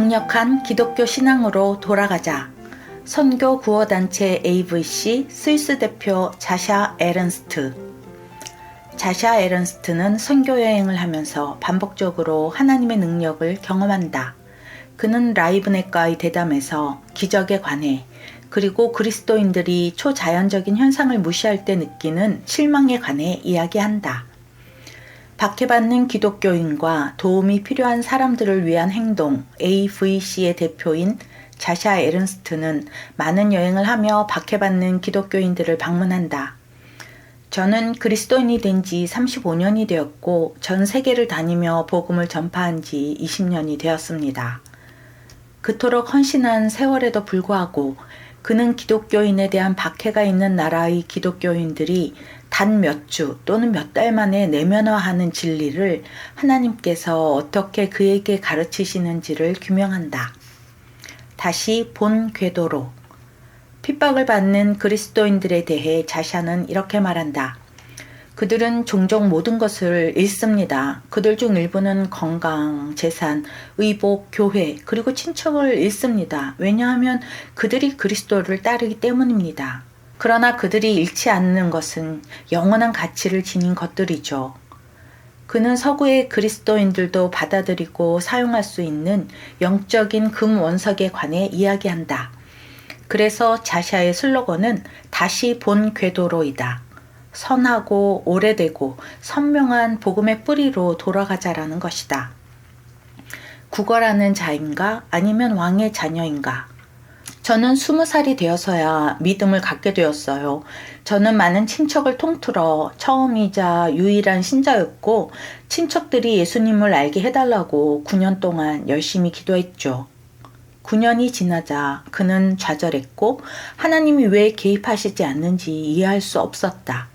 강력한 기독교 신앙으로 돌아가자. 선교 구호단체 AVC 스위스 대표 자샤 에른스트. 자샤 에른스트는 선교 여행을 하면서 반복적으로 하나님의 능력을 경험한다. 그는 라이브네과의 대담에서 기적에 관해, 그리고 그리스도인들이 초자연적인 현상을 무시할 때 느끼는 실망에 관해 이야기한다. 박해받는 기독교인과 도움이 필요한 사람들을 위한 행동 AVC의 대표인 자샤 에른스트는 많은 여행을 하며 박해받는 기독교인들을 방문한다. 저는 그리스도인이 된 지 35년이 되었고 전 세계를 다니며 복음을 전파한 지 20년이 되었습니다. 그토록 헌신한 세월에도 불구하고 그는 기독교인에 대한 박해가 있는 나라의 기독교인들이 단 몇 주 또는 몇 달 만에 내면화하는 진리를 하나님께서 어떻게 그에게 가르치시는지를 규명한다. 다시 본 궤도로. 핍박을 받는 그리스도인들에 대해 자샤는 이렇게 말한다. 그들은 종종 모든 것을 잃습니다. 그들 중 일부는 건강, 재산, 의복, 교회, 그리고 친척을 잃습니다. 왜냐하면 그들이 그리스도를 따르기 때문입니다. 그러나 그들이 잃지 않는 것은 영원한 가치를 지닌 것들이죠. 그는 서구의 그리스도인들도 받아들이고 사용할 수 있는 영적인 금 원석에 관해 이야기한다. 그래서 자샤의 슬로건은 다시 본 궤도로이다. 선하고 오래되고 선명한 복음의 뿌리로 돌아가자라는 것이다. 구걸하는 자인가 아니면 왕의 자녀인가? 저는 20살이 되어서야 믿음을 갖게 되었어요. 저는 많은 친척을 통틀어 처음이자 유일한 신자였고 친척들이 예수님을 알게 해달라고 9년 동안 열심히 기도했죠. 9년이 지나자 그는 좌절했고 하나님이 왜 개입하시지 않는지 이해할 수 없었다.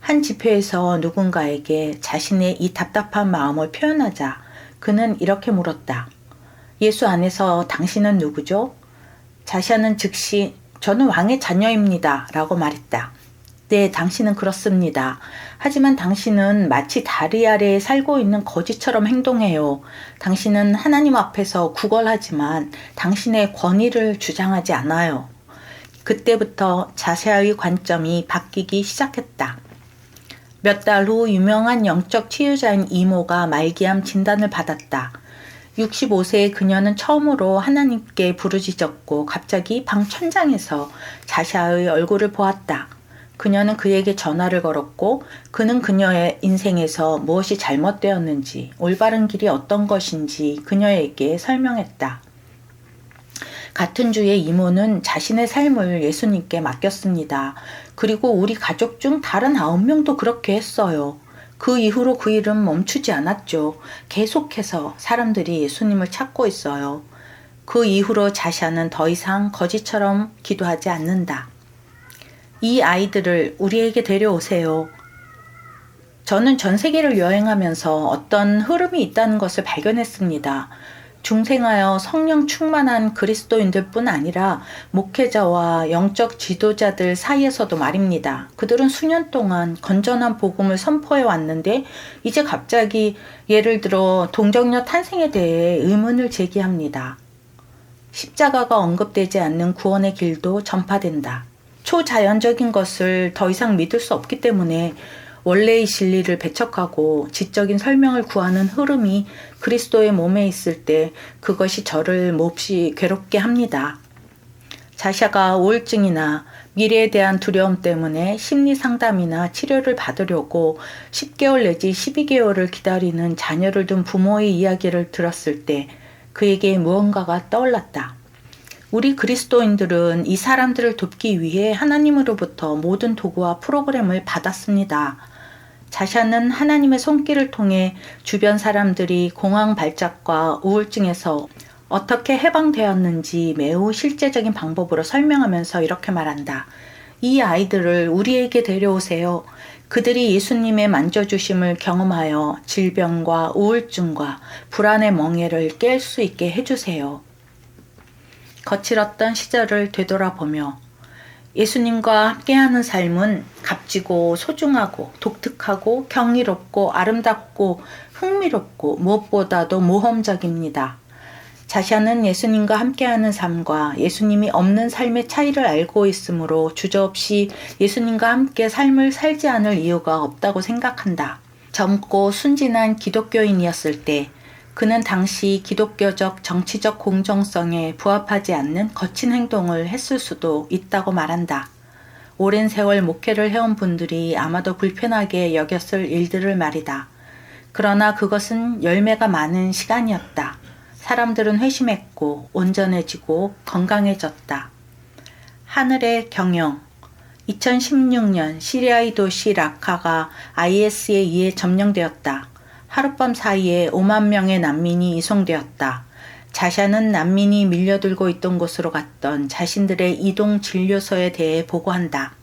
한 집회에서 누군가에게 자신의 이 답답한 마음을 표현하자 그는 이렇게 물었다. 예수 안에서 당신은 누구죠? 자샤는 즉시 저는 왕의 자녀입니다 라고 말했다. 네, 당신은 그렇습니다. 하지만 당신은 마치 다리 아래에 살고 있는 거지처럼 행동해요. 당신은 하나님 앞에서 구걸하지만 당신의 권위를 주장하지 않아요. 그때부터 자샤의 관점이 바뀌기 시작했다. 몇 달 후 유명한 영적 치유자인 이모가 말기암 진단을 받았다. 65세의 그녀는 처음으로 하나님께 부르짖었고 갑자기 방 천장에서 자샤의 얼굴을 보았다. 그녀는 그에게 전화를 걸었고 그는 그녀의 인생에서 무엇이 잘못되었는지 올바른 길이 어떤 것인지 그녀에게 설명했다. 같은 주에 이모는 자신의 삶을 예수님께 맡겼습니다. 그리고 우리 가족 중 다른 9명도 그렇게 했어요. 그 이후로 그 일은 멈추지 않았죠. 계속해서 사람들이 예수님을 찾고 있어요. 그 이후로 자샤는 더 이상 거지처럼 기도하지 않는다. 이 아이들을 우리에게 데려오세요. 저는 전 세계를 여행하면서 어떤 흐름이 있다는 것을 발견했습니다. 중생하여 성령 충만한 그리스도인들뿐 아니라 목회자와 영적 지도자들 사이에서도 말입니다. 그들은 수년 동안 건전한 복음을 선포해 왔는데 이제 갑자기 예를 들어 동정녀 탄생에 대해 의문을 제기합니다. 십자가가 언급되지 않는 구원의 길도 전파된다. 초자연적인 것을 더 이상 믿을 수 없기 때문에 원래의 진리를 배척하고 지적인 설명을 구하는 흐름이 그리스도의 몸에 있을 때 그것이 저를 몹시 괴롭게 합니다. 자샤가 우울증이나 미래에 대한 두려움 때문에 심리 상담이나 치료를 받으려고 10개월 내지 12개월을 기다리는 자녀를 둔 부모의 이야기를 들었을 때 그에게 무언가가 떠올랐다. 우리 그리스도인들은 이 사람들을 돕기 위해 하나님으로부터 모든 도구와 프로그램을 받았습니다. 자샤는 하나님의 손길을 통해 주변 사람들이 공황 발작과 우울증에서 어떻게 해방되었는지 매우 실제적인 방법으로 설명하면서 이렇게 말한다. 이 아이들을 우리에게 데려오세요. 그들이 예수님의 만져주심을 경험하여 질병과 우울증과 불안의 멍에를 깰 수 있게 해주세요. 거칠었던 시절을 되돌아보며 예수님과 함께하는 삶은 값지고 소중하고 독특하고 경이롭고 아름답고 흥미롭고 무엇보다도 모험적입니다. 자샤는 예수님과 함께하는 삶과 예수님이 없는 삶의 차이를 알고 있으므로 주저없이 예수님과 함께 삶을 살지 않을 이유가 없다고 생각한다. 젊고 순진한 기독교인이었을 때 그는 당시 기독교적 정치적 공정성에 부합하지 않는 거친 행동을 했을 수도 있다고 말한다. 오랜 세월 목회를 해온 분들이 아마도 불편하게 여겼을 일들을 말이다. 그러나 그것은 열매가 많은 시간이었다. 사람들은 회심했고 온전해지고 건강해졌다. 하늘의 경영. 2016년 시리아의 도시 라카가 IS에 의해 점령되었다. 하룻밤 사이에 5만 명의 난민이 이송되었다. 자샤는 난민이 밀려들고 있던 곳으로 갔던 자신들의 이동 진료소에 대해 보고한다.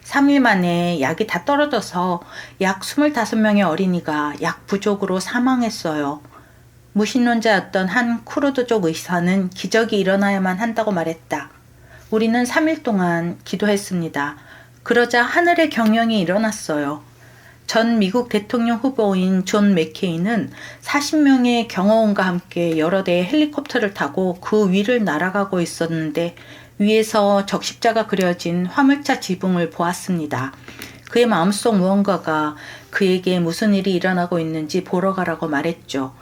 3일 만에 약이 다 떨어져서 약 25명의 어린이가 약 부족으로 사망했어요. 무신론자였던 한 쿠르드족 의사는 기적이 일어나야만 한다고 말했다. 우리는 3일 동안 기도했습니다. 그러자 하늘의 경영이 일어났어요. 전 미국 대통령 후보인 존 맥케인은 40명의 경호원과 함께 여러 대의 헬리콥터를 타고 그 위를 날아가고 있었는데 위에서 적십자가 그려진 화물차 지붕을 보았습니다. 그의 마음속 무언가가 그에게 무슨 일이 일어나고 있는지 보러 가라고 말했죠.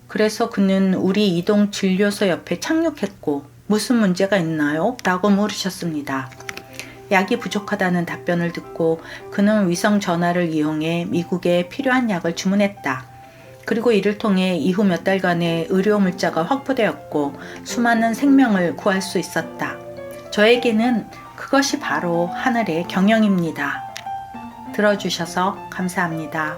그래서 그는 우리 이동 진료소 옆에 착륙했고 무슨 문제가 있나요? 라고 물으셨습니다. 약이 부족하다는 답변을 듣고 그는 위성 전화를 이용해 미국에 필요한 약을 주문했다. 그리고 이를 통해 이후 몇 달간의 의료 물자가 확보되었고 수많은 생명을 구할 수 있었다. 저에게는 그것이 바로 하늘의 경영입니다. 들어주셔서 감사합니다.